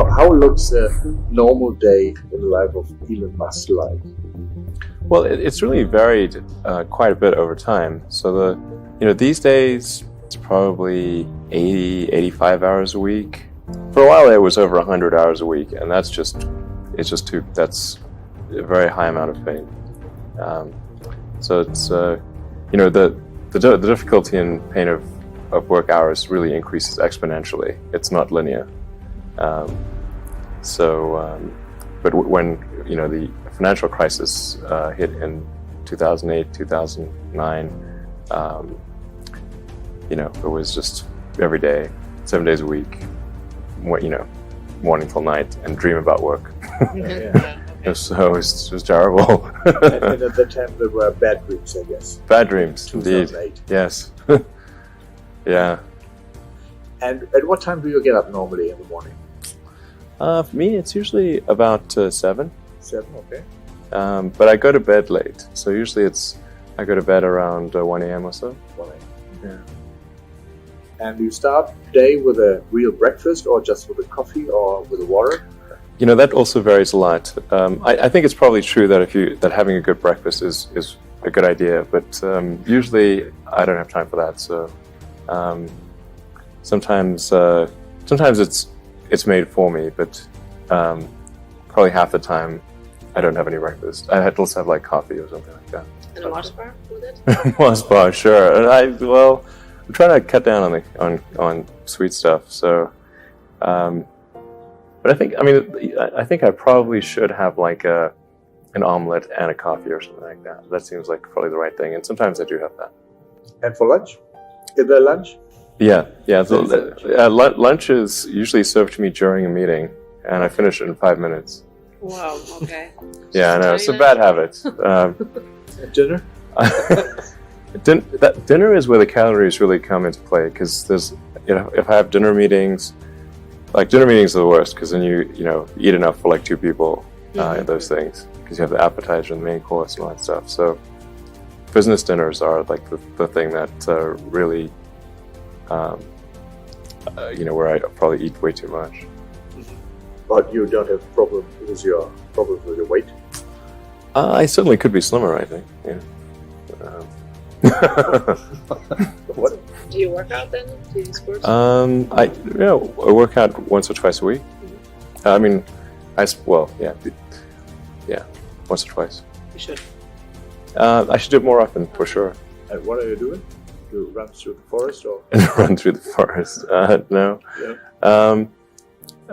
how looks a normal day in the life of Elon Musk like? Well, it's really varied quite a bit over time. So these days it's probably 80, 85 hours a week. For a while it was over 100 hours a week, and that's a very high amount of pain. So it's the difficulty and pain of work hours really increases exponentially. It's not linear. But when the financial crisis hit in 2008, 2009, it was just every day, 7 days a week, morning till night, and dream about work. So it was terrible. And at the time there were bad dreams, I guess. Bad dreams, indeed. 2008. Yes. Yeah. And at what time do you get up normally in the morning? For me, it's usually about 7. 7, okay. But I go to bed late, so usually I go to bed around 1 a.m. or so. 1 a.m. Yeah. And you start the day with a real breakfast, or just with a coffee, or with a water? That also varies a lot. I think it's probably true that having a good breakfast is a good idea, but usually I don't have time for that. So sometimes it's made for me, but probably half the time I don't have any breakfast. I also have like coffee or something like that. And a Mars bar with it? Mars bar, sure. And I'm trying to cut down on sweet stuff. So, but I think I probably should have like an omelet and a coffee or something like that. That seems like probably the right thing. And sometimes I do have that. And for lunch? Is there lunch? Yeah. Lunch is usually served to me during a meeting, and I finish it in 5 minutes. Wow, okay. Yeah, I know, it's a bad habit. Dinner? Dinner is where the calories really come into play, because there's, if I have dinner meetings are the worst, because then you eat enough for like 2 people in those things, because you have the appetizer and the main course and all that stuff. So business dinners are like the thing that really, where I probably eat way too much. But you don't have problems with your weight? I certainly could be slimmer, I think. Yeah. What? Do you work out then? Do you do sports? I work out once or twice a week. Once or twice. You should. I should do it more often, for sure. And what are you doing? You run through the forest, or? Run through the forest? No. Yeah.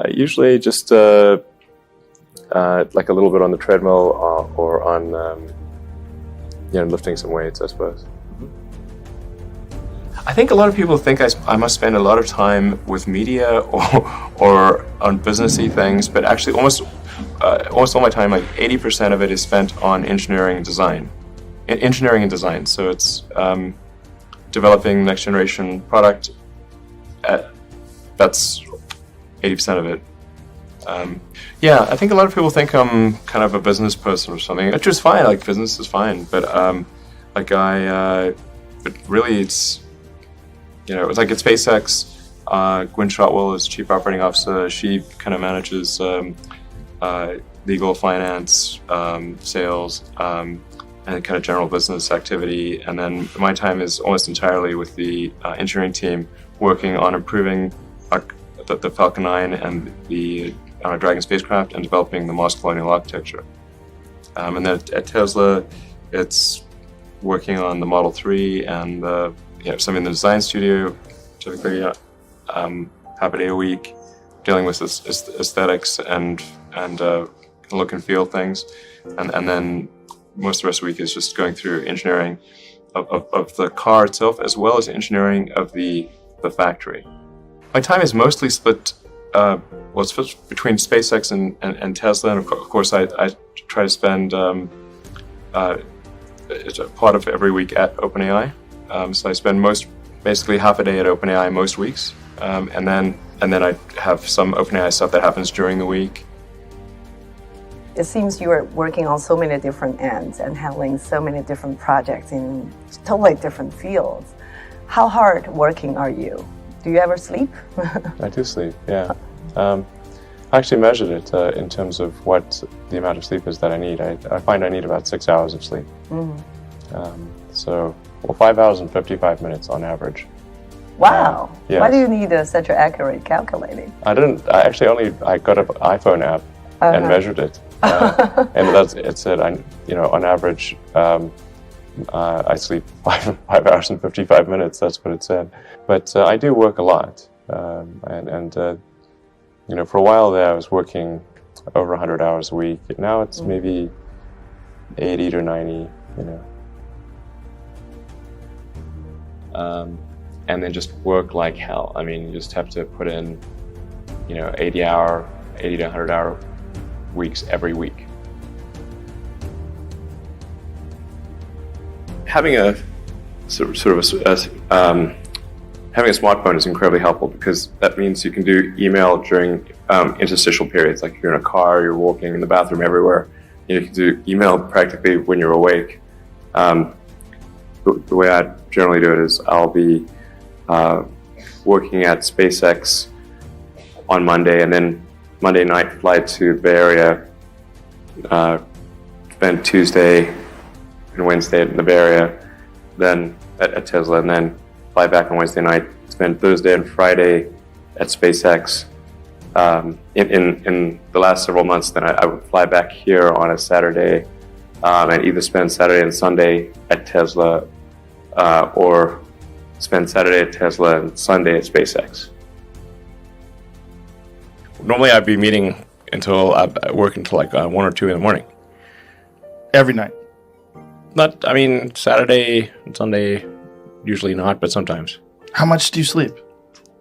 Usually just like a little bit on the treadmill or on lifting some weights, I suppose. I think a lot of people think I must spend a lot of time with media or on businessy things, but actually almost all my time, like 80% of it, is spent on engineering and design. So it's developing next generation product. That's 80% of it. I think a lot of people think I'm kind of a business person or something, which is fine. Like, business is fine, but but really it's like at SpaceX. Gwynne Shotwell is Chief Operating Officer. She kind of manages legal, finance, sales, and kind of general business activity. And then my time is almost entirely with the engineering team, working on improving the Falcon 9 and the Dragon spacecraft, and developing the Mars colonial architecture. And then at Tesla, it's working on the Model 3 and some in the design studio, typically half a day a week, dealing with aesthetics and look and feel things. And then most of the rest of the week is just going through engineering of the car itself, as well as engineering of the factory. My time is mostly split. It's split between SpaceX and Tesla, and of course I try to spend it's a part of every week at OpenAI. So I spend basically half a day at OpenAI most weeks, and then I have some OpenAI stuff that happens during the week. It seems you are working on so many different ends and handling so many different projects in totally different fields. How hard working are you? Do you ever sleep? I do sleep, yeah. I actually measured it in terms of what the amount of sleep is that I need. I find I need about 6 hours of sleep. So, 5 hours and 55 minutes on average. Wow. Yes. Why do you need such an accurate calculating? I got an iPhone app and measured it. And it said, on average, I sleep 5 hours and 55 minutes. That's what it said. But I do work a lot. For a while there, I was working over 100 hours a week. Now it's maybe 80 to 90, and then just work like hell. I mean, you just have to put in, 80 to 100 hour weeks every week. Having a having a smartphone is incredibly helpful because that means you can do email during interstitial periods, like if you're in a car, you're walking, in the bathroom, everywhere. You can do email practically when you're awake. The way I generally do it is I'll be working at SpaceX on Monday, and then Monday night fly to the Bay Area, spend Tuesday and Wednesday in the Bay Area, then at Tesla, and then fly back on Wednesday night, spend Thursday and Friday at SpaceX. In the last several months, then I would fly back here on a Saturday and either spend Saturday and Sunday at Tesla or spend Saturday at Tesla and Sunday at SpaceX. Normally I'd be meeting until work until like 1 or 2 in the morning. Every night? Saturday and Sunday, usually not, but sometimes. How much do you sleep?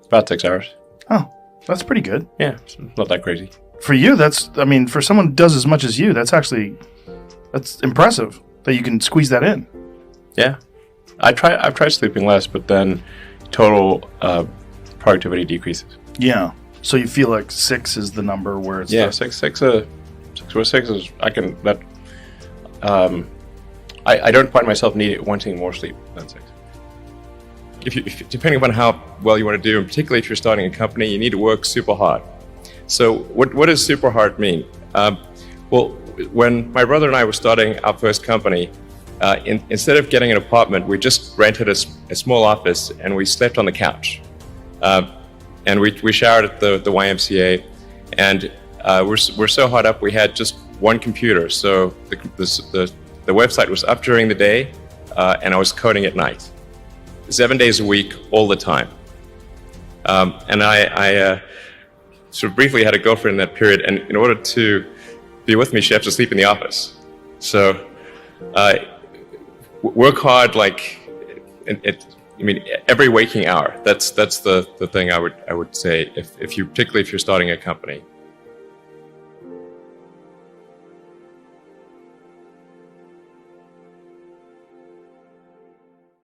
About 6 hours. Oh, that's pretty good. Yeah, it's not that crazy. For you, for someone who does as much as you, that's impressive that you can squeeze that in. Yeah. I've tried sleeping less, but then total productivity decreases. Yeah. So you feel like 6 is the number where it's... Yeah, six is, I don't find myself wanting more sleep than 6. If depending upon how well you want to do, and particularly if you're starting a company, you need to work super hard. So what does super hard mean? When my brother and I were starting our first company, instead of getting an apartment, we just rented a small office and we slept on the couch. And we showered at the YMCA, and we're so hot up we had just one computer. So the website was up during the day, and I was coding at night, 7 days a week, all the time. And I sort of briefly had a girlfriend in that period, and in order to be with me, she had to sleep in the office. So work hard, every waking hour. That's the thing I would say particularly if you're starting a company.